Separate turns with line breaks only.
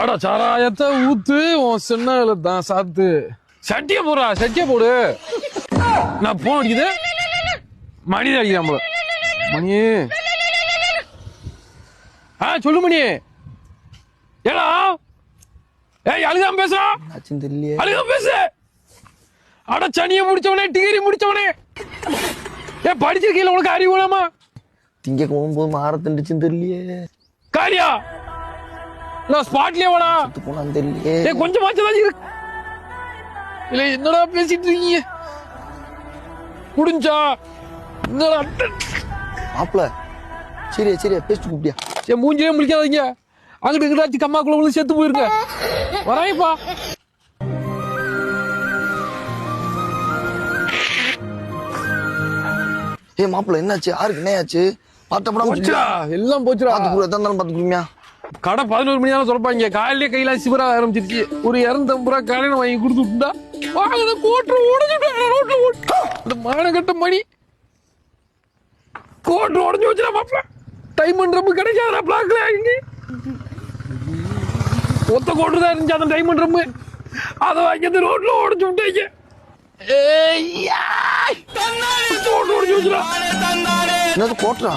அட சாராயத்தை ஊத்து உன் சின்ன தான் சாத்து. சட்டிய போடுறா, சட்டிய போடு. நான் போன் அடிக்குது, மணி அடிக்கிறான் போல. மணி சொல்லு மணி. ஏடா ஏய் அழுகாம பேசுறான், அழுகாம பேசு. அட சனியை முடிச்சவனே, டிகிரி முடிச்சவனே, ஏன் படிச்சிருக்கீங்களா? உனக்கு அறிவு வேணாமா?
திங்க போகும்போது மாற திண்டுச்சுன்னு தெரியலையே.
காரியா நான் ஸ்பாட்லயே வாடா
போனான்னு தெரியலையே.
கொஞ்சம் மாச்சதான் இருக்கு. இல்ல என்னடா பேசிட்டு இருக்கீங்க? முடிஞ்சா என்னடா
மாப்பிள சரியா சரியா பேசிட்டு கூப்பிட்டியா?
சரி மூஞ்சிலே முடிக்காதீங்க. அங்கிட்டு இங்கிட்டாச்சு கம்மாக்குள்ள விழுந்து செத்து போயிருங்க. வராயப்பா.
மாப்பிள என்னாச்சு? யாருக்கு என்ன ஆச்சு?
போச்சுடா, எல்லாம் போச்சுடா.
பாத்துக்குமியா?
கடை 11 மணி தான் சொல்றாங்க. காலையிலே கையில சிவரா ஆரம்பிச்சிருச்சு. ஒரு 250 ரூபா காலையில வாங்கி கொடுத்துட்டா வாங்க கோட்டு உடஞ்சுட்டு மானகட்ட மணி கோட்டு உடஞ்சு வச்சுடா மாப்பிள. டைமண்ட் ரம்மு கிடைக்காதா பிளாக்ல? இங்க ஒத்த கோட்டு தான் இருந்துச்சு அந்த டைமண்ட் ரம்மு. அதை வாங்கி ரோட்ல உடச்சு விட்டாங்க.
கோட்டு உடஞ்சு வச்சுடா. என்னது கோட்டா?